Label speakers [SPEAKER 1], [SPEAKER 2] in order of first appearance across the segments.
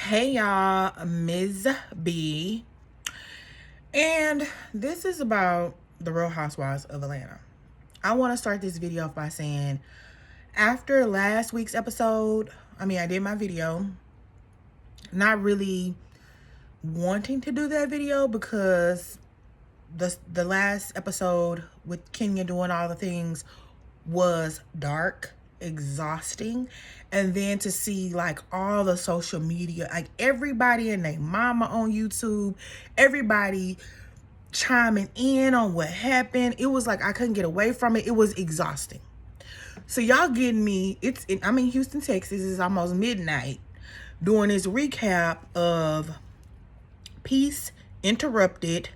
[SPEAKER 1] Hey y'all, Ms. B. And this is about the Real Housewives of Atlanta. I want to start this video off by saying, after last week's episode, I did my video, not really wanting to do that video because the last episode with Kenya doing all the things was dark, exhausting, and then to see like all the social media, like everybody and their mama on YouTube, everybody chiming in on what happened, it was like I couldn't get away from it. It was exhausting. So y'all getting me, I'm in Houston, Texas. It's almost midnight, doing this recap of Peace Interrupted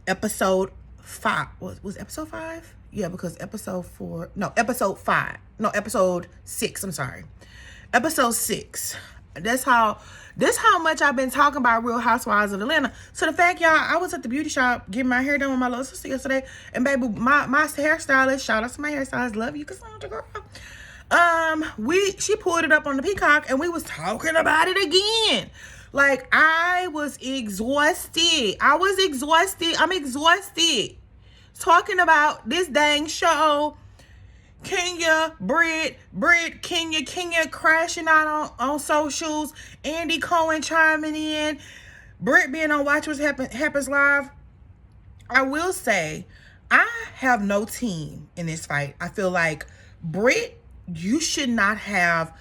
[SPEAKER 1] episode 5. Was episode 5? Yeah, because episode 6. I'm sorry. Episode 6. That's how much I've been talking about Real Housewives of Atlanta. So the fact, y'all, I was at the beauty shop getting my hair done with my little sister yesterday, and baby, my hairstylist, shout out to my hairstylist, love you, Cassandra girl. She pulled it up on the Peacock, and we was talking about it again. Like, I was exhausted. I'm exhausted. Talking about this dang show. Kenya, Britt, Kenya crashing out on socials. Andy Cohen chiming in. Britt being on Watch What Happens Live. I will say, I have no team in this fight. I feel like, Britt, you should not have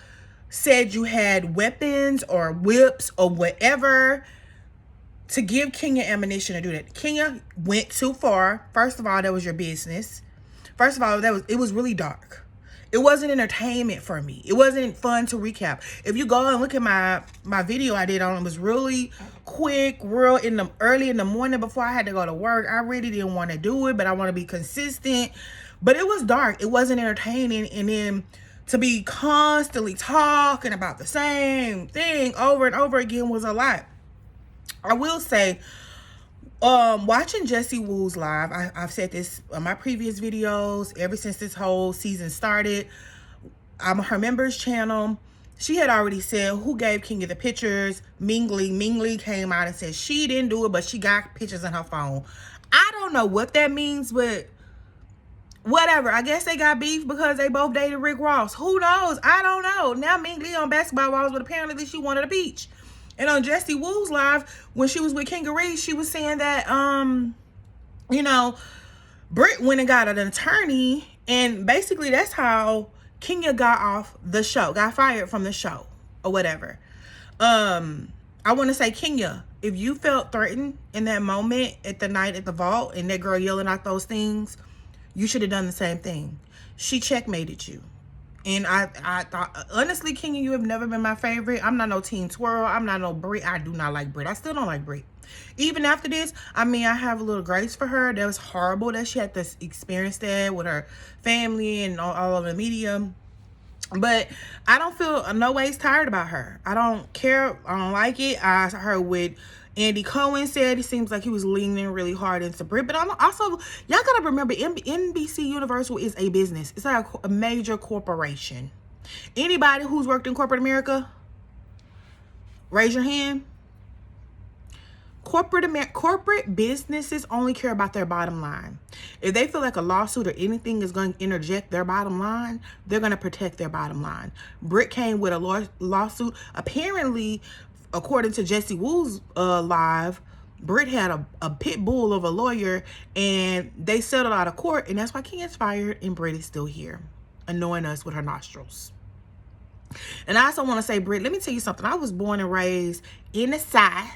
[SPEAKER 1] said you had weapons or whips or whatever to give Kenya ammunition to do that. Kenya went too far. First of all, that was your business. First of all, it was really dark. It wasn't entertainment for me. It wasn't fun to recap. If you go and look at my video I did on it, was really quick, early in the morning before I had to go to work. I really didn't want to do it, but I want to be consistent. But it was dark. It wasn't entertaining. And then to be constantly talking about the same thing over and over again was a lot. I will say, watching Jessie Woo's live, I've said this on my previous videos, ever since this whole season started. I'm her members channel. She had already said who gave Kenya the pictures. Mingli came out and said she didn't do it, but she got pictures in her phone. I don't know what that means, but whatever. I guess they got beef because they both dated Rick Ross. Who knows? I don't know. Now Mingli on Basketball Wives, but apparently she wanted a peach. And on Jessie Woo's live, when she was with Kingery, she was saying that, Britt went and got an attorney, and basically that's how Kenya got off the show, got fired from the show, or whatever. I want to say, Kenya, if you felt threatened in that moment at the night at the vault, and that girl yelling out those things, you should have done the same thing. She checkmated you. And I thought, honestly, Kenya, you have never been my favorite. I'm not no Team Twirl. I'm not no Britt. I do not like Britt. I still don't like Britt. Even after this, I have a little grace for her. That was horrible that she had to experience that with her family and all over the media. But I don't feel no ways tired about her. I don't care. I don't like it. I heard with Andy Cohen said it seems like he was leaning really hard into Britt. But I'm also, y'all gotta remember, NBC Universal is a business. It's like a major corporation. Anybody who's worked in corporate America, raise your hand. Corporate businesses only care about their bottom line. If they feel like a lawsuit or anything is going to interject their bottom line, they're going to protect their bottom line. Britt came with a lawsuit. Apparently, according to Jessie Woo's live, Britt had a pit bull of a lawyer, and they settled out of court, and that's why Kenya's fired, and Britt is still here, annoying us with her nostrils. And I also want to say, Britt, let me tell you something. I was born and raised in the South,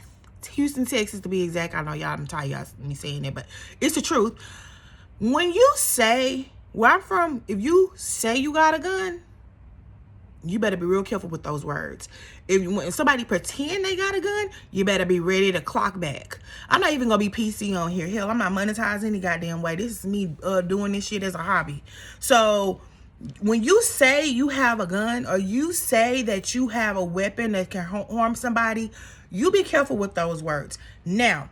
[SPEAKER 1] Houston, Texas, to be exact. I know y'all, I'm tired of me saying it, but it's the truth. When you say, where I'm from, if you say you got a gun, you better be real careful with those words. When somebody pretend they got a gun, you better be ready to clock back. I'm not even gonna be PC on here. Hell, I'm not monetizing any goddamn way. This is me doing this shit as a hobby. So when you say you have a gun, or you say that you have a weapon that can harm somebody, you be careful with those words. Now,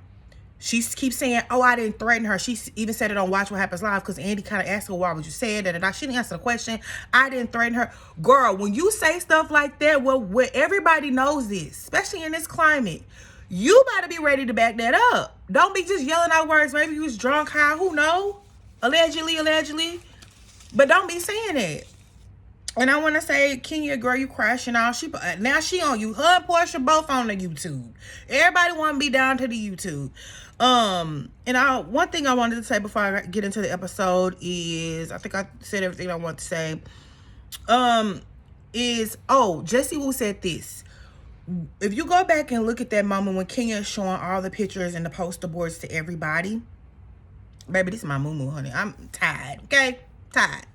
[SPEAKER 1] She keeps saying, oh, I didn't threaten her. She even said it on Watch What Happens Live because Andy kind of asked her, why would you say that? And she didn't answer the question. I didn't threaten her. Girl, when you say stuff like that, well, everybody knows this, especially in this climate, you better be ready to back that up. Don't be just yelling out words. Maybe you was drunk, high, who know? Allegedly. But don't be saying it. And I want to say, Kenya, girl, you crashing out. Now she on you. Her and Portia both on the YouTube. Everybody want to be down to the YouTube. And one thing I wanted to say before I get into the episode is, I think I said everything I want to say. Jessie Woo said this. If you go back and look at that moment when Kenya is showing all the pictures and the poster boards to everybody, baby, this is my moo-moo, honey. I'm tired, okay? Tired.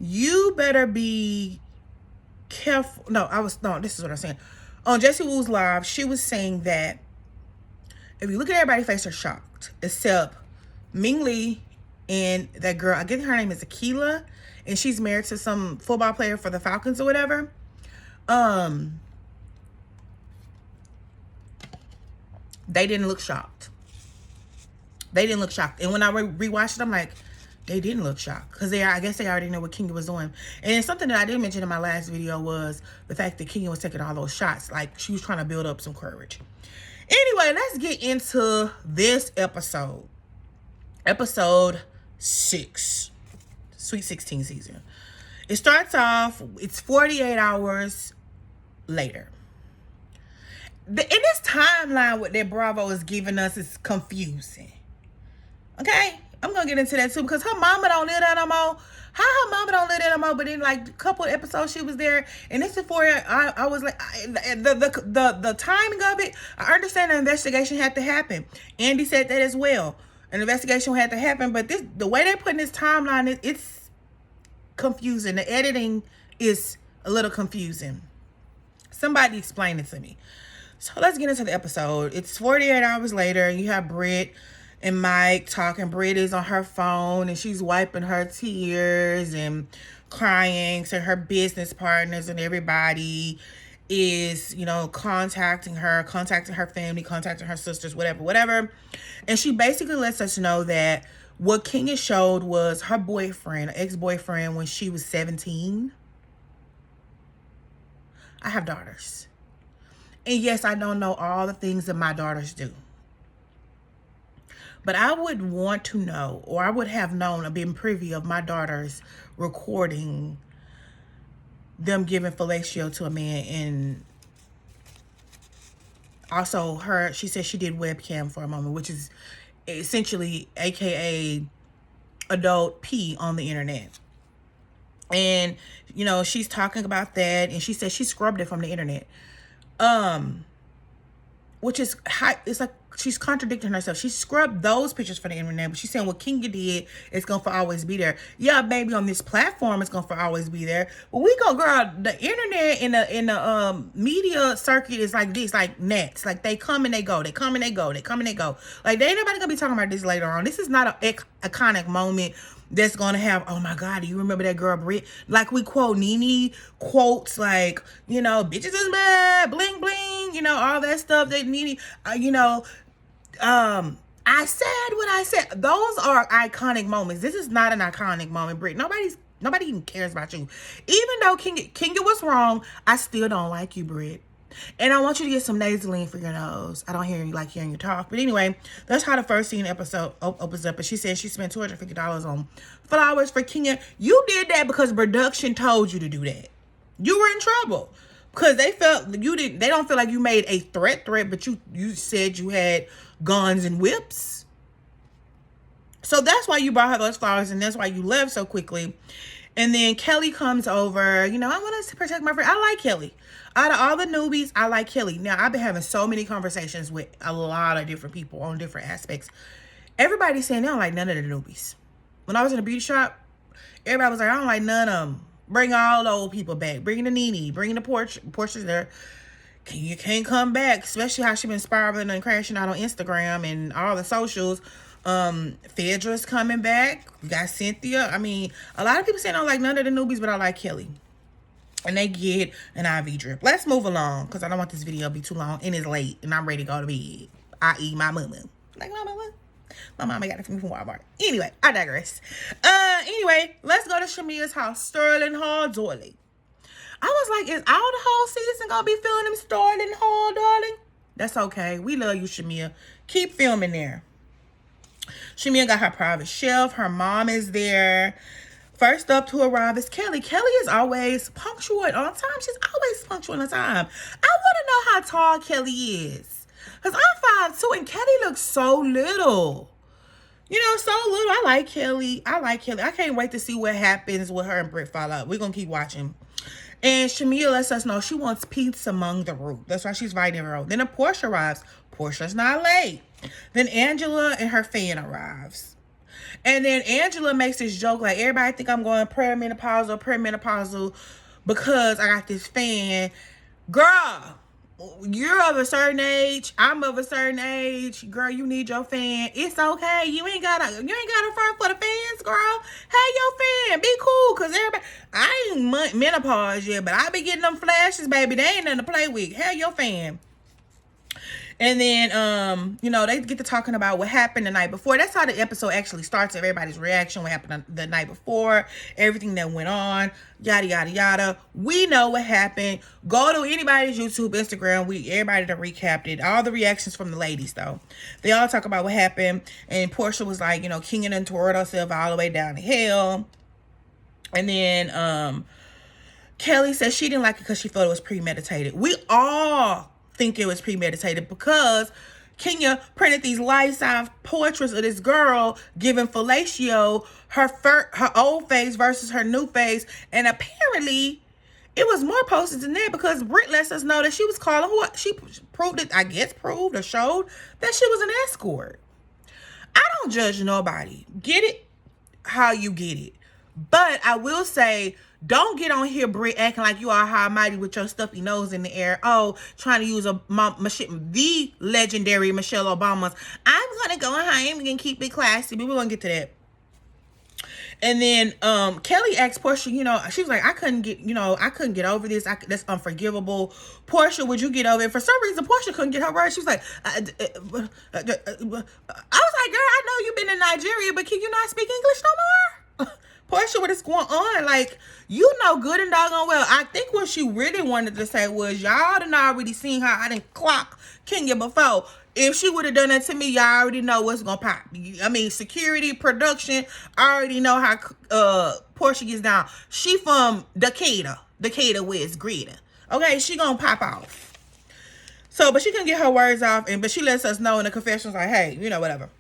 [SPEAKER 1] You better be careful. This is what I'm saying. On Jessie Woo's live, she was saying that if you look at everybody's face, they're shocked, except Ming Lee and that girl. I guess her name is Akila, and she's married to some football player for the Falcons or whatever. They didn't look shocked. And when I rewatched it, I'm like, they didn't look shocked because I guess they already know what Kenya was doing. And something that I did mention in my last video was the fact that Kenya was taking all those shots. Like, she was trying to build up some courage. Anyway, let's get into this episode. Episode 6. Sweet 16 season. It starts off, it's 48 hours later. In this timeline, what that Bravo is giving us is confusing. Okay? I'm gonna get into that too because her mama don't live there no more. How her mama don't live there no more? But in like a couple of episodes she was there, and this is before I was like the timing of it. I understand the investigation had to happen. Andy said that as well. An investigation had to happen, but the way they're putting this timeline, it's confusing. The editing is a little confusing. Somebody explain it to me. So let's get into the episode. It's 48 hours later. You have Britt and Mike talking. Britt is on her phone and she's wiping her tears and crying. So her business partners and everybody is, contacting her family, contacting her sisters, whatever. And she basically lets us know that what Kenya showed was her boyfriend, ex-boyfriend, when she was 17. I have daughters. And yes, I don't know all the things that my daughters do. But I would want to know, or I would have known or been privy of my daughters recording them giving fellatio to a man. And also she said she did webcam for a moment, which is essentially AKA adult pee on the internet. And, she's talking about that. And she said she scrubbed it from the internet. Which is it's like she's contradicting herself. She scrubbed those pictures from the internet, but she's saying what Kenya did is gonna for always be there. Yeah, baby, on this platform it's gonna for always be there. But girl, the internet in the media circuit is like this, like gnats. Like they come and they go, they come and they go, they come and they go. Like there ain't nobody gonna be talking about this later on. This is not an iconic moment that's gonna have, oh my God, do you remember that girl Britt? Like we quote Nene quotes like, bitches is mad, bling bling, all that stuff that Nene, I said what I said. Those are iconic moments. This is not an iconic moment, Britt. Nobody even cares about you. Even though Kenya was wrong, I still don't like you, Britt. And I want you to get some Nasoline for your nose. I don't like hearing you talk. But anyway, that's how the first scene episode opens up. And she said she spent $250 on flowers for Kenya. You did that because production told you to do that. You were in trouble. Because they don't feel like you made a threat, but you said you had guns and whips. So that's why you brought her those flowers, and that's why you left so quickly. And then Kelly comes over. I want us to protect my friend. I like Kelly. Out of all the newbies, I like Kelly. Now, I've been having so many conversations with a lot of different people on different aspects. Everybody's saying they don't like none of the newbies. When I was in the beauty shop, everybody was like, I don't like none of them. Bring all the old people back. Bring the Nene. Bring the Portia's there. You can't come back, especially how she been spiraling and crashing out on Instagram and all the socials. Phaedra's coming back. We got Cynthia. I mean, a lot of people say I don't like none of the newbies, but I like Kelly. and they get an IV drip. Let's move along because I don't want this video to be too long and it's late and I'm ready to go to bed. I.e. my mama. Like my mama. My mama got it for me from Walmart. Anyway, I digress. Anyway, let's go to Shamia's house. Sterling Hall, darling. I was like, is all the whole season gonna be filming Sterling Hall, darling? That's okay. We love you, Shamia. Keep filming there. Shamia got her private chef. Her mom is there. First up to arrive is Kelly. Kelly is always punctual and on time. She's always punctual on time. I want to know how tall Kelly is. Because I'm 5'2", and Kelly looks so little. You know, so little. I like Kelly. I can't wait to see what happens with her and Britt fall out. We're going to keep watching. And Shamia lets us know she wants peace among the group. That's why she's fighting her own. Then Portia arrives. Portia's not late. Then Angela and her fan arrives. And then Angela makes this joke like, everybody think I'm going perimenopausal because I got this fan. Girl, you're of a certain age. I'm of a certain age. Girl, you need your fan. It's okay. You ain't got a front for the fans, girl. Hey, your fan. Be cool, because everybody, I ain't menopause yet, but I be getting them flashes, baby. They ain't nothing to play with. Hell, your fan. And then, you know, they get to talking about what happened the night before. That's how the episode actually starts. Everybody's reaction, what happened the night before, everything that went on, yada, yada, yada. We know what happened. Go to anybody's YouTube, Instagram. Everybody that recapped it. All the reactions from the ladies, though. They all talk about what happened. And Portia was like, you know, kinging and toward herself all the way down to hell. And then, Kelly said she didn't like it because she thought it was premeditated. We all think it was premeditated because Kenya printed these life-size portraits of this girl giving fellatio her old face versus her new face, and apparently it was more posted than that because Britt lets us know that she was calling she proved or showed that she was an escort. I don't judge nobody. Get it how you get it. But I will say, don't get on here, Britt, acting like you are high and mighty with your stuffy nose in the air. Oh, trying to use the legendary Michelle Obama's, I'm going to go home and keep it classy. But we're going to get to that. And then Kelly asked Portia, you know, she was like, I couldn't get over this. That's unforgivable. Portia, would you get over it? For some reason, Portia couldn't get her words. She was like, I was like, girl, I know you've been in Nigeria, but can you not speak English no more? Portia, what is going on? Like, you know good and doggone well. I think what she really wanted to say was, y'all done already seen how I didn't clock Kenya before. If she would have done that to me, y'all already know what's going to pop. I mean, security, production, I already know how Portia gets down. She from Decatur, West, Greta. Okay, she going to pop off. So, but she couldn't get her words off, but she lets us know in the confessions, like, hey, you know, whatever.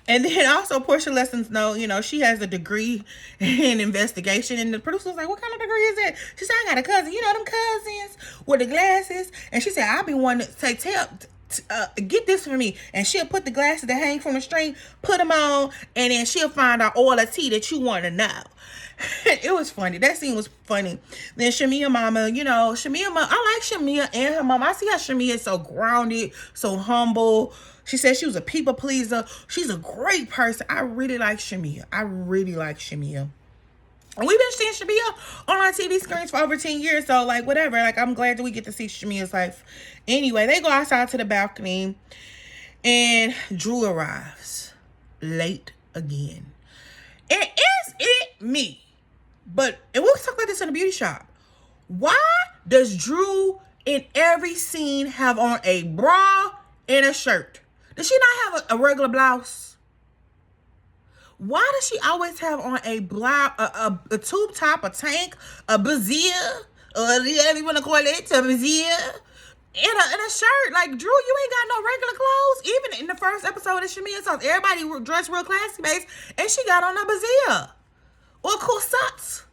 [SPEAKER 1] And then also Portia lets us know, you know, she has a degree in investigation. And the producer was like, what kind of degree is that? She said, I got a cousin. You know them cousins with the glasses? And she said, I'll be one to say, get this for me. And she'll put the glasses that hang from the string, put them on, and then she'll find out all the tea that you want to know. It was funny. That scene was funny. Then Shamia mama, you know, I like Shamia and her mama. I see how Shamia is so grounded, so humble. She said she was a people pleaser. She's a great person. I really like Shamia. And we've been seeing Shamia on our TV screens for over 10 years. So, like, whatever. Like, I'm glad that we get to see Shamia's life. Anyway, they go outside to the balcony. And Drew arrives. Late again. And is it me? And we was talking about this in the beauty shop. Why does Drew in every scene have on a bra and a shirt? Does she not have a regular blouse? Why does she always have on a blouse, a tube top, a tank, a brassiere, or whatever you want to call it, a brassiere, and a shirt? Like, Drew, you ain't got no regular clothes. Even in the first episode of Shamia's house, everybody dressed real classy based, and she got on a brassiere or corsets.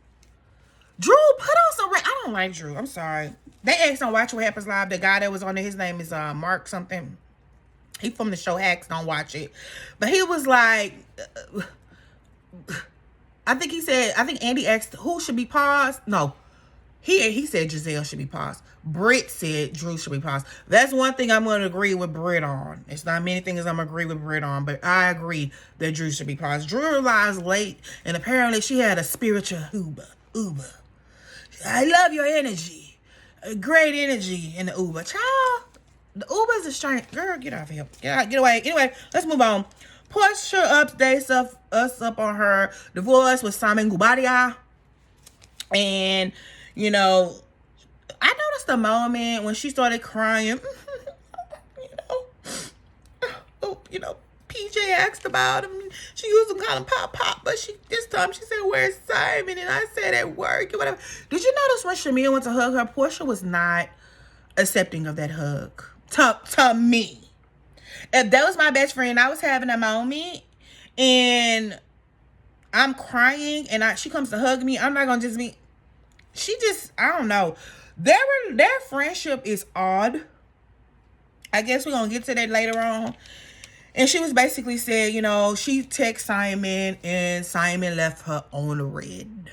[SPEAKER 1] Drew, put on some I don't like Drew. I'm sorry. They asked on Watch What Happens Live. The guy that was on there, his name is Mark something. He from the show Hacks. Don't watch it. But he was like, I think Andy asked who should be paused. No, he said Giselle should be paused. Britt said Drew should be paused. That's one thing I'm going to agree with Britt on. It's not many things I'm going to agree with Britt on, but I agree that Drew should be paused. Drew arrives late, and apparently she had a spiritual Uber. I love your energy. Great energy in the Uber. Child, the Uber is a strange. Girl, get off here. Get away. Anyway, let's move on. Portia updates us up on her divorce with Simon Guobadia. And, you know, I noticed the moment when she started crying. you know, PJ asked about him. She used to call him Pop, but this time she said, "Where's Simon?" And I said, "At work," or whatever. Did you notice when Shamea went to hug her, Portia was not accepting of that hug? To me. If that was my best friend, I was having a moment and I'm crying and she comes to hug me, I'm not gonna just be. I don't know. Their friendship is odd. I guess we're gonna get to that later on. And she was basically said, you know, she texted Simon and Simon left her on red.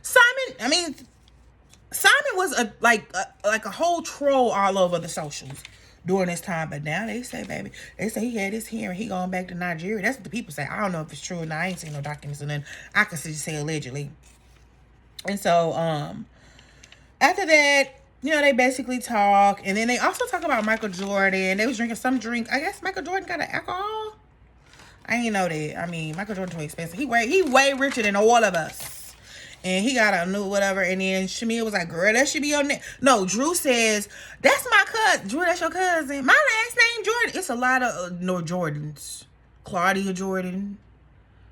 [SPEAKER 1] Simon was like a whole troll all over the socials during this time. But now they say he had his hearing. He going back to Nigeria. That's what the people say. I don't know if it's true or not. I ain't seen no documents or nothing. I can just say allegedly. And so, after that, you know, they basically talk. And then they also talk about Michael Jordan. They was drinking some drink. I guess Michael Jordan got an alcohol. I ain't know that. I mean, Michael Jordan too expensive. He way richer than all of us. And he got a new whatever. And then Shamea was like, "Girl, that should be your name." No, Drew says, "That's my cousin." Drew, that's your cousin. My last name Jordan. It's a lot of no Jordans. Claudia Jordan.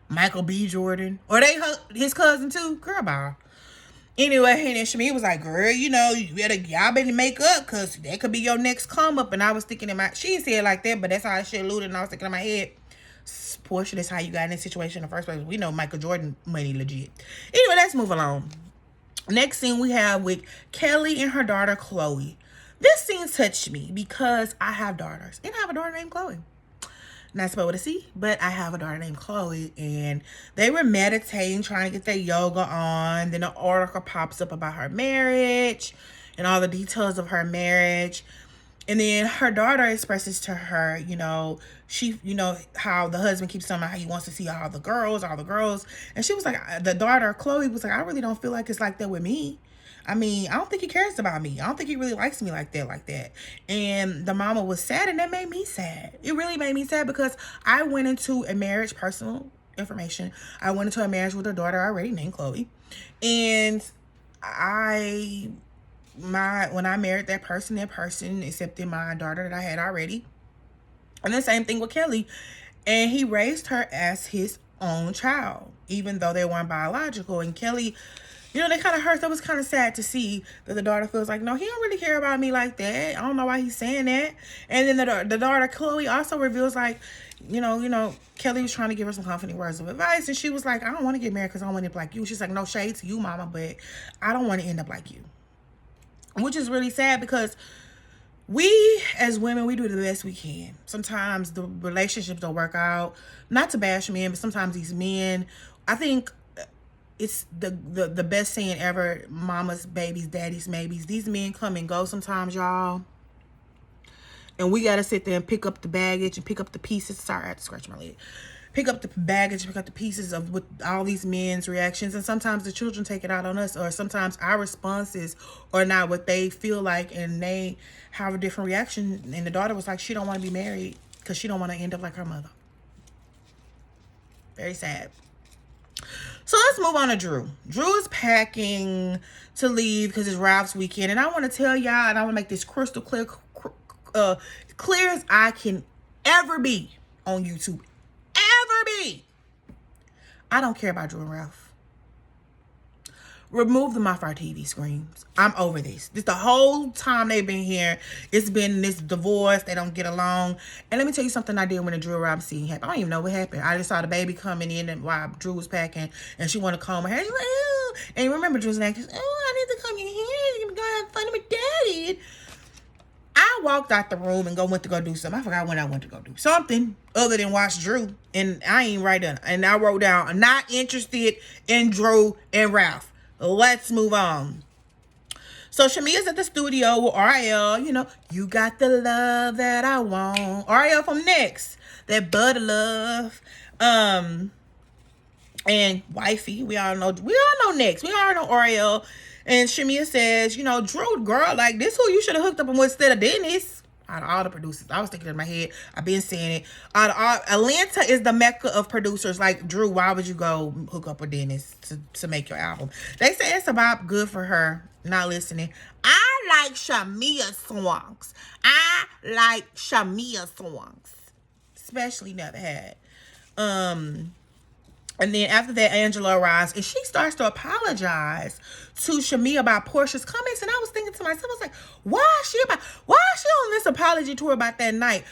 [SPEAKER 1] Michael B. Jordan. Or they his cousin too. Girl, bye. Anyway, and then Shamea was like, "Girl, you know, y'all better make up, because that could be your next come up." And I was thinking she didn't say it like that, but that's how I shit alluded, and I was thinking in my head, Portia, that's how you got in this situation in the first place. We know Michael Jordan money legit. Anyway, let's move along. Next scene we have with Kelly and her daughter, Chloe. This scene touched me because I have daughters, and I have a daughter named Chloe. Not spelled with a C, but I have a daughter named Chloe, and they were meditating, trying to get their yoga on. Then an article pops up about her marriage and all the details of her marriage. And then her daughter expresses to her, you know, how the husband keeps telling her how he wants to see all the girls. And she was like, the daughter, Chloe, was like, "I really don't feel like it's like that with me. I mean, I don't think he cares about me. I don't think he really likes me like that. And the mama was sad, and that made me sad. It really made me sad because I went into a marriage, personal information. I went into a marriage with a daughter already named Chloe. And when I married that person accepted my daughter that I had already. And the same thing with Kelly. And he raised her as his own child, even though they weren't biological. And Kelly, you know, they kind of hurt. That was kind of sad to see that the daughter feels like, no, he don't really care about me like that. I don't know why he's saying that. And then the daughter, Chloe, also reveals like, you know, Kelly was trying to give her some comforting words of advice. And she was like, "I don't want to get married because I don't want to end up like you." She's like, "No shade to you, mama, but I don't want to end up like you." Which is really sad because we as women, we do the best we can. Sometimes the relationships don't work out. Not to bash men, but sometimes these men, I think it's the best saying ever: mamas, babies, daddies, maybes. These men come and go sometimes, y'all. And we got to sit there and pick up the baggage and pick up the pieces. Sorry, I had to scratch my leg. Pick up the baggage, pick up the pieces of with all these men's reactions. And sometimes the children take it out on us, or sometimes our responses are not what they feel like, and they have a different reaction. And the daughter was like, she don't want to be married because she don't want to end up like her mother. Very sad. So let's move on to Drew. Drew is packing to leave because it's Ralph's weekend. And I want to tell y'all, and I want to make this crystal clear, clear as I can ever be on YouTube. I don't care about Drew and Ralph. Remove them off our TV screens. I'm over this. The whole time they've been here, it's been this divorce. They don't get along. And let me tell you something I did when the Drew and Ralph scene happened. I don't even know what happened. I just saw the baby coming in and while Drew was packing, and she wanted to comb her hair. She's like, "Oh." And you remember Drew's like, "Oh, I need to comb your hair. You're going to have fun with daddy." I walked out the room and went to go do something. I forgot when I went to go do something other than watch Drew. And I ain't right done. And I wrote down, "I'm not interested in Drew and Ralph." Let's move on. So Shamea's at the studio with Ariel. You know, "You got the love that I want." Ariel from Next. That butter love. And wifey, we all know next. We all know Oreo. And Shamia says, you know, Drew, girl, like, this who you should have hooked up with instead of Dennis. Out of all the producers, I was thinking in my head, I've been saying it. Atlanta is the mecca of producers. Like, Drew, why would you go hook up with Dennis to make your album? They say it's about good for her. Not listening. I like Shamia songs. Especially Never Had. And then after that, Angela arrives and she starts to apologize to Shamia about Portia's comments. And I was thinking to myself, I was like, why is she on this apology tour about that night?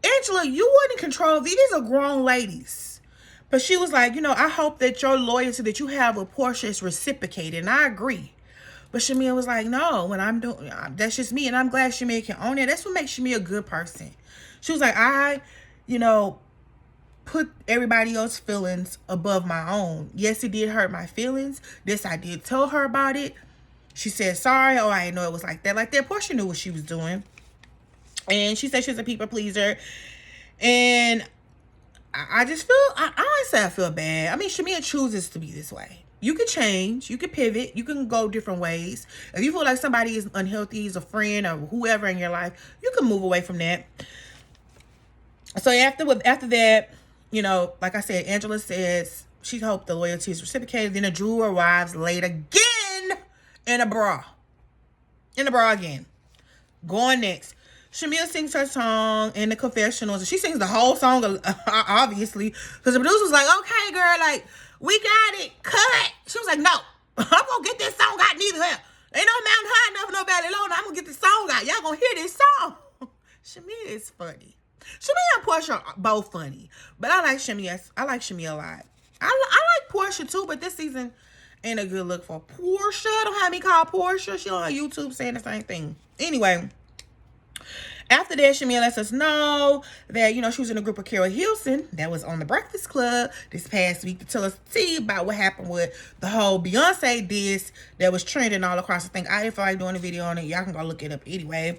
[SPEAKER 1] Angela, you weren't in control. These are grown ladies. But she was like, you know, I hope that your loyalty that you have with Portia is reciprocated. And I agree. But Shamia was like, no, when I'm doing, that's just me. And I'm glad Shamia can own it. That's what makes Shamia a good person. She was like, put everybody else's feelings above my own. Yes, it did hurt my feelings. This, I did tell her about it. She said, sorry. Oh, I didn't know it was like that. Like that. Portia knew what she was doing. And she said she's a people pleaser. And I just feel, honestly, I feel bad. I mean, Shamia chooses to be this way. You can change. You can pivot. You can go different ways. If you feel like somebody is unhealthy, is a friend or whoever in your life, you can move away from that. So after that, you know, like I said, Angela says she hoped the loyalty is reciprocated. Then Drew arrives late again in a bra. In a bra again. Going next. Shamia sings her song in the confessionals. And she sings the whole song, obviously. Because the producer was like, okay, girl, like, we got it. Cut. She was like, no. I'm going to get this song out neither here. Ain't no mountain high enough, no valley low. I'm going to get this song out. Y'all going to hear this song. Shamia is funny. Shamia and Portia are both funny. But I like Shamia. I like Shamia a lot. I like Portia too, but this season ain't a good look for Portia. Don't have me call Portia. She on YouTube saying the same thing. Anyway, after that, Shamia lets us know that, you know, she was in a group with Carol Hilson that was on The Breakfast Club this past week to tell us about what happened with the whole Beyonce diss that was trending all across the thing. I didn't feel like doing a video on it. Y'all can go look it up anyway.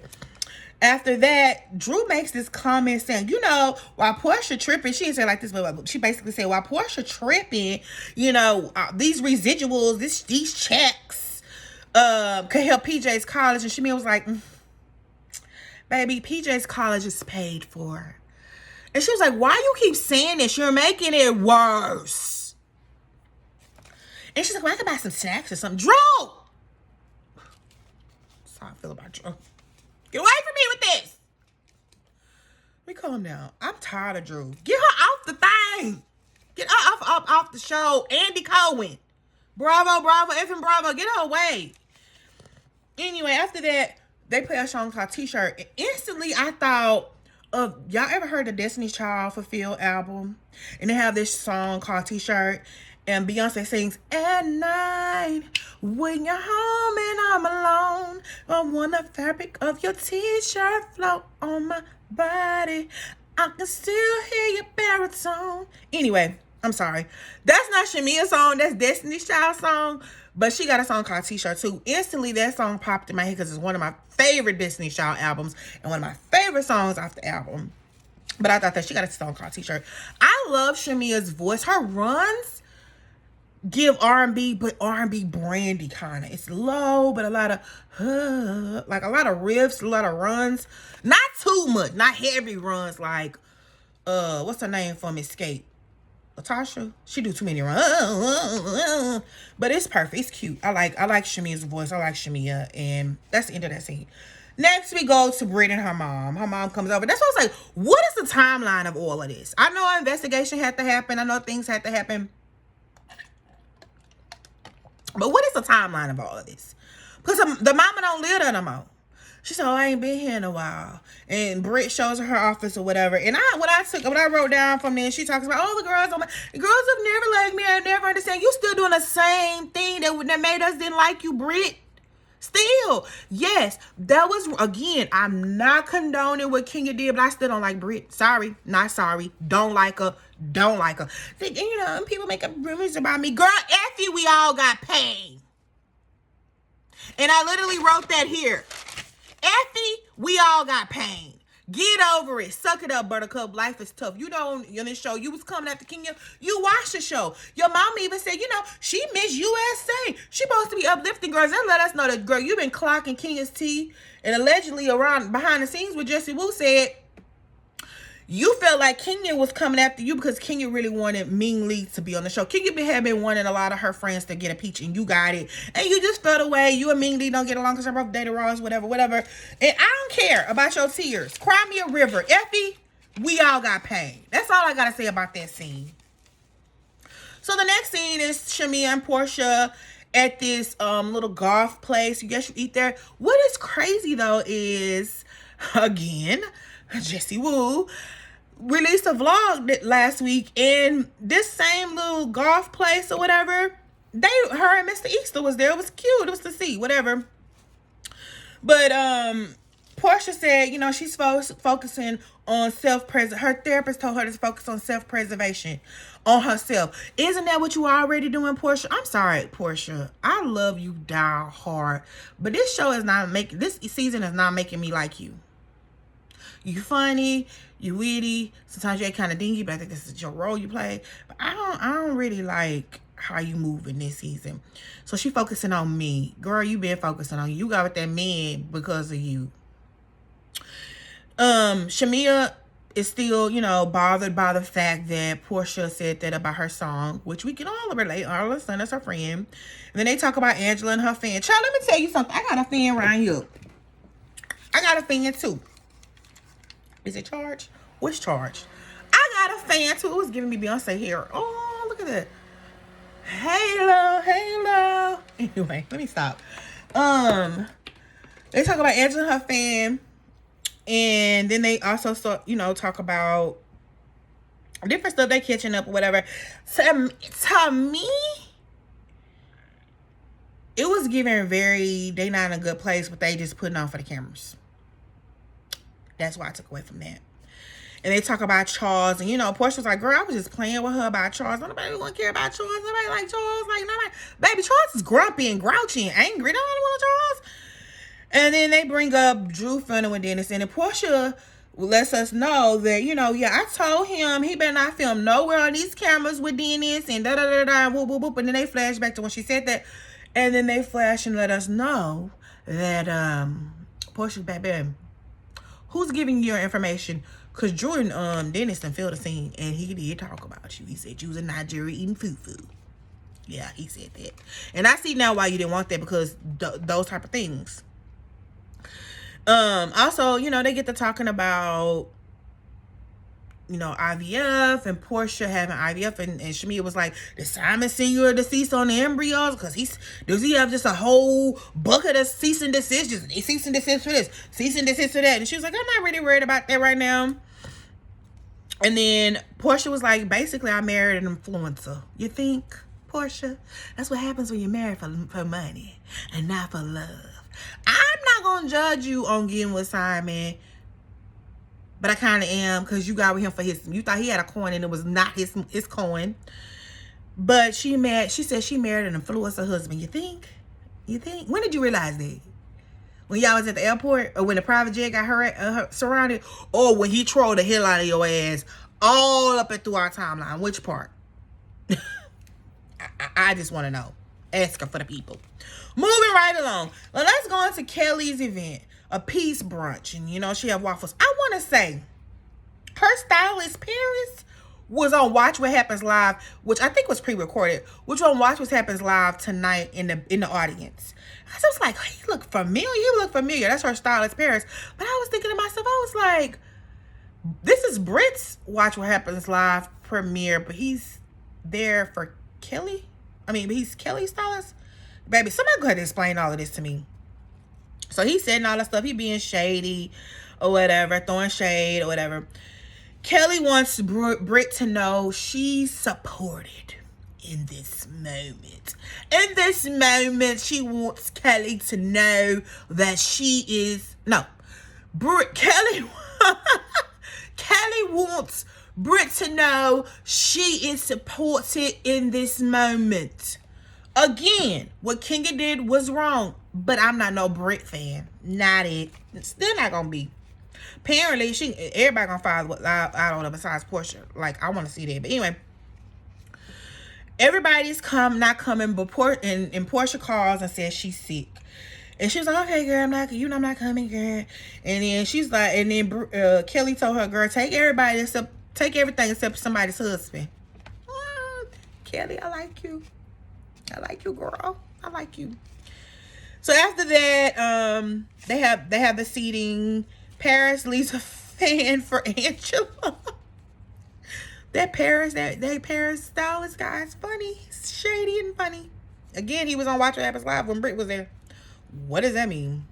[SPEAKER 1] After that, Drew makes this comment saying, you know, while Portia tripping, she didn't say it like this, but she basically said, while Portia tripping, you know, these residuals, these checks could help PJ's college. And Shamia was like, baby, PJ's college is paid for. And she was like, why you keep saying this? You're making it worse. And she's like, well, I could buy some snacks or something. Drew! That's how I feel about Drew. Get away from me with this. Let me calm down. I'm tired of Drew. Get her off the thing. Get her off the show. Andy Cohen. Bravo, effing bravo. Get her away. Anyway, after that, they play a song called T-Shirt. And instantly, I thought of, y'all ever heard the Destiny's Child Fulfilled album? And they have this song called T-Shirt. And Beyonce sings, at night, when you're home and I'm alone, I want the fabric of your T-shirt float on my body. I can still hear your baritone. Anyway, I'm sorry. That's not Shamia's song. That's Destiny's Child song. But she got a song called T-Shirt too. Instantly, that song popped in my head because it's one of my favorite Destiny's Child albums and one of my favorite songs off the album. But I thought that she got a song called T-Shirt. I love Shamia's voice. Her runs give R&B, but R&B brandy kind of. It's low, but a lot of, like a lot of riffs, a lot of runs. Not too much, not heavy runs like, what's her name from Escape? Latasha? She do too many runs. But it's perfect. It's cute. I like Shamia's voice. I like Shamia. And that's the end of that scene. Next, we go to Britt and her mom. Her mom comes over. That's why I was like, what is the timeline of all of this? I know an investigation had to happen. I know things had to happen. But what is the timeline of all of this? Because the mama don't live there no more. She said, oh, I ain't been here in a while. And Britt shows her office or whatever. And what I wrote down from there, she talks about, oh, the girls have never liked me. I never understand. You still doing the same thing that made us didn't like you, Britt. Still, yes, that was, again, I'm not condoning what Kenya did, but I still don't like Britt. Sorry, not sorry. Don't like her. Don't like her. You know, people make up rumors about me. Girl, Effie, we all got pain. And I literally wrote that here. Effie, we all got pain. Get over it. Suck it up, Buttercup. Life is tough. You know, in this show, you was coming after Kenya. You watched the show. Your mom even said, you know, she Miss USA. She supposed to be uplifting girls. That let us know that, girl, you've been clocking Kenya's tea. And allegedly around behind the scenes with Jessie Woo said, you felt like Kenya was coming after you because Kenya really wanted Ming Lee to be on the show. Kenya had been wanting a lot of her friends to get a peach, and you got it. And you just felt away. You and Ming Lee don't get along because they're both dating Ross, whatever. And I don't care about your tears. Cry me a river. Effie, we all got pain. That's all I got to say about that scene. So the next scene is Shamea and Portia at this little golf place. You guess you eat there. What is crazy, though, is, again, Jessie Woo released a vlog last week, and this same little golf place or whatever, her and Mr. Easter was there. It was cute. It was to see, whatever. But Portia said, you know, she's focusing on her therapist told her to focus on self-preservation, on herself. Isn't that what you already doing, Portia? I'm sorry, Portia. I love you die hard, but this season is not making me like you. You funny, you witty, sometimes you act kind of dingy, but I think this is your role you play. But I don't really like how you move in this season. So she focusing on me. Girl, you been focusing on you. You got with that man because of you. Shamea is still, you know, bothered by the fact that Portia said that about her song, which we can all relate. All of a sudden, that's her friend. And then they talk about Angela and her fan. Child, let me tell you something. I got a fan around here. I got a fan too. Is it Charge? Which Charge? I got a fan too. It was giving me Beyonce hair. Oh, look at that. Halo. Anyway, let me stop. They talk about Angela and her fan. And then they also talk about different stuff. They catching up or whatever. To me, it was giving they not in a good place, but they just putting on for the cameras. That's why I took away from that. And they talk about Charles. And, you know, Portia was like, girl, I was just playing with her about Charles. Nobody want to care about Charles. Nobody like Charles. Like, nobody. Baby, Charles is grumpy and grouchy and angry. Nobody want Charles. And then they bring up Drew Fenner with Dennis. And Portia lets us know that, you know, yeah, I told him he better not film nowhere on these cameras with Dennis and da-da-da-da, whoop, whoop, whoop. And then they flash back to when she said that. And then they flash and let us know that Portia's baby, who's giving you your information? Because Drew and Dennis done filled the scene, and he did talk about you. He said you was in Nigeria eating fufu. Yeah, he said that. And I see now why you didn't want that, because those type of things. Also, you know, they get to talking about, you know, IVF and Portia having IVF, and Shamea was like, did Simon send you a deceased on the embryos? Because does he have just a whole bucket of cease and desist? Just cease and desist for this, cease and desist for that. And she was like, I'm not really worried about that right now. And then Portia was like, basically, I married an influencer. You think, Portia? That's what happens when you're married for money and not for love. I'm not going to judge you on getting with Simon, but I kind of am, because you got with him for you thought he had a coin and it was not his coin. But she said she married an influencer husband. You think? When did you realize that? When y'all was at the airport, or when the private jet got her surrounded, or when he trolled the hell out of your ass all up and through our timeline? Which part? I just want to know. Ask her for the people. Moving right along. Well, let's go into Kelly's event, a peace brunch, and you know she had waffles. I want to say her stylist Paris was on Watch What Happens Live, which I think was pre-recorded, which on Watch What Happens Live tonight in the audience. I was like, he look familiar. That's her stylist Paris. But I was thinking to myself, I was like, this is Britt's Watch What Happens Live premiere, but he's there for Kelly. But he's Kelly's stylist. Baby, somebody go ahead and explain all of this to me. So he's saying all that stuff. He being shady or whatever, throwing shade or whatever. Kelly wants Britt to know she's supported in this moment. In this moment, she wants Kelly to know that she is... No. Kelly wants Britt to know she is supported in this moment. Again, what Kenya did was wrong, but I'm not no Britt fan. Not it. It's still not gonna be. Apparently, everybody gonna follow out on her besides Portia. Like, I want to see that. But anyway, everybody's not coming, but Portia calls and says she's sick. And she was like, okay, girl, I'm not coming, girl. And then she's like, and then Kelly told her, girl, take everything except somebody's husband. Kelly, I like you. I like you, girl. I like you. So after that, they have the seating. Paris leaves a fan for Angela. that Paris stylist guy is funny. He's shady and funny. Again, he was on Watch What Happens Live when Britt was there. What does that mean?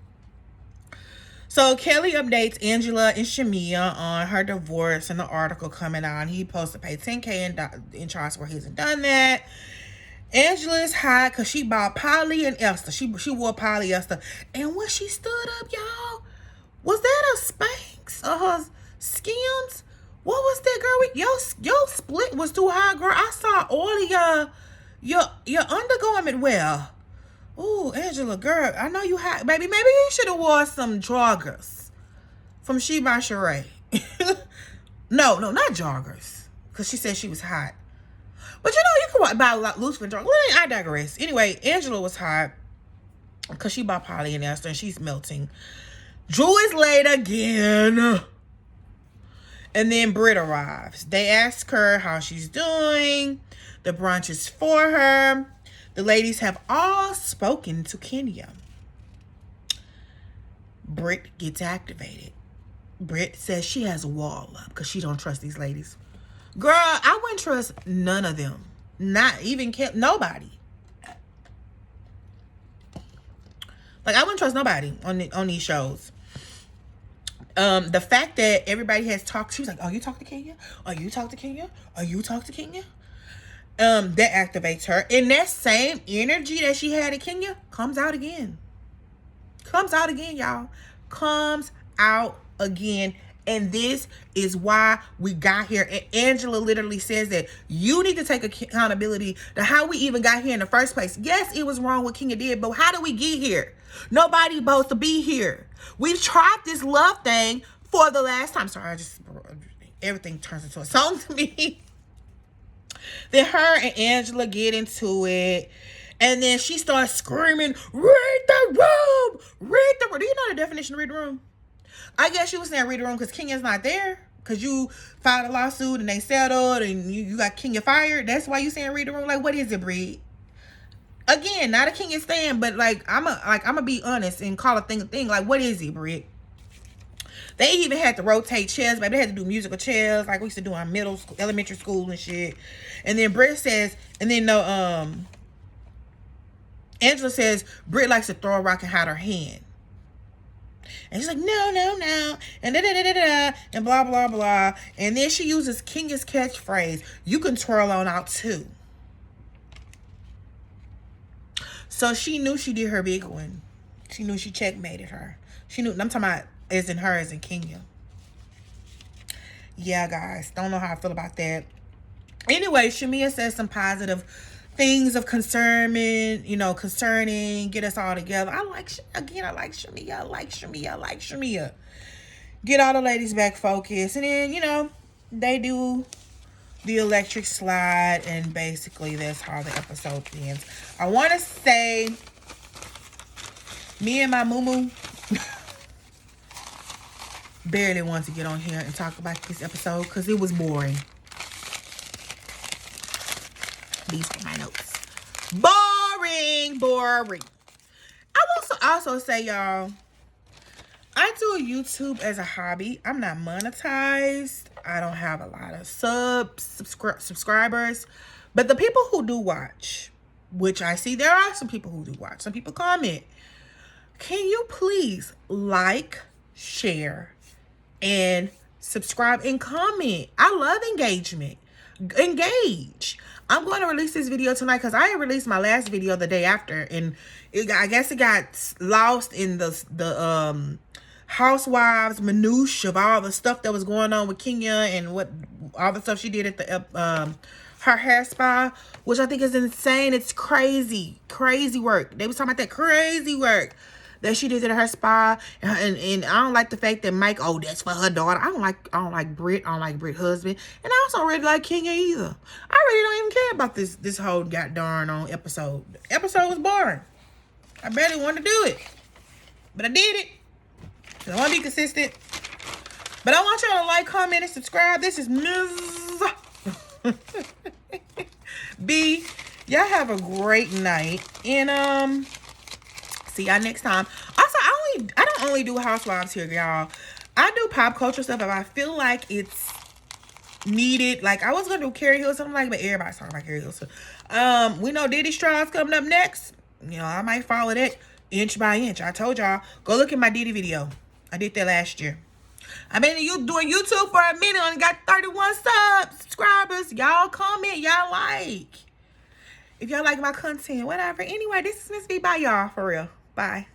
[SPEAKER 1] So Kelly updates Angela and Shamia on her divorce and the article coming out. He supposed to pay $10K in child support. He hasn't done that. Angela is hot because she bought polyester. She wore polyester. And when she stood up, y'all, was that a Spanx or her Skims? What was that, girl? Your split was too high, girl. I saw all of your undergarment wear. Ooh, Angela, girl, I know you hot, baby. Maybe you should have wore some joggers from She by Sheree. No, not joggers, because she said she was hot. But you can buy loose fit joggers. Well, I digress. Anyway, Angela was hot because she bought polyester and she's melting. Drew is late again. And then Britt arrives. They ask her how she's doing. The brunch is for her. The ladies have all spoken to Kenya. Britt gets activated. Britt says she has a wall up because she don't trust these ladies. Girl, I wouldn't trust none of them. Not even nobody. Like, I wouldn't trust nobody on these shows. The fact that everybody has talked, she was like, oh, you talk to Kenya? Oh, you talk to Kenya? Oh, you talk to Kenya? That activates her. And that same energy that she had in Kenya comes out again. Comes out again, y'all. Comes out again. And this is why we got here. And Angela literally says that you need to take accountability to how we even got here in the first place. Yes, it was wrong what Kenya did, but how did we get here? Nobody supposed to be here. We've tried this love thing for the last time. Sorry, everything turns into a song to me. Then her and Angela get into it. And then she starts screaming, read the room! Read the room. Do you know the definition of read the room? I guess she was saying read the room because Kenya's not there. Because you filed a lawsuit and they settled and you got Kenya fired. That's why you saying read the room. Like, what is it, Breed? Again, not a Kenya stand, but like I'm gonna be honest and call a thing a thing. Like, what is it, Breed? They even had to rotate chairs, but they had to do musical chairs like we used to do in middle school, elementary school and shit. And then Britt says, and then Angela says Britt likes to throw a rock and hide her hand. And she's like, no, and da-da-da-da-da, and blah, blah, blah. And then she uses Kenya's catchphrase, you can twirl on out too. So she knew she did her big one. She knew she checkmated her. She knew, I'm talking about as in her, as in Kenya. Yeah, guys, don't know how I feel about that. Anyway, Shamia says some positive things of concerning, get us all together. I like Shamia. Get all the ladies back focused. And then, they do the electric slide. And basically, that's how the episode ends. I want to say, me and my moo barely want to get on here and talk about this episode because it was boring. These are my notes. Boring. I will also say, y'all, I do YouTube as a hobby. I'm not monetized. I don't have a lot of subscribers. But the people who do watch, which I see there are some people who do watch. Some people comment. Can you please like, share, and subscribe and comment? I love engagement. Engage. I'm going to release this video tonight because I had released my last video the day after, and I guess it got lost in the housewives minutia of all the stuff that was going on with Kenya and what all the stuff she did at the her hair spa, which I think is insane. It's crazy work. They was talking about that crazy work. that she did at her spa, and I don't like the fact that Mike, oh, that's for her daughter. I don't like Britt. I don't like Britt's husband, and I also really like Kenya either. I really don't even care about this whole god darn on episode. The episode was boring. I barely wanted to do it, but I did it. I want to be consistent. But I want y'all to like, comment, and subscribe. This is Ms. B. Y'all have a great night, and see y'all next time. Also, I don't only do housewives here, y'all. I do pop culture stuff if I feel like it's needed. Like I was gonna do Carrie Hilson, but everybody's talking about Carrie Hilson. We know Diddy Stride's coming up next. You know, I might follow that inch by inch. I told y'all, go look at my Diddy video. I did that last year. I've been doing YouTube for a minute and got 31 subscribers. Y'all comment, y'all like. If y'all like my content, whatever. Anyway, this is Miss B. Bye, y'all. For real. Bye.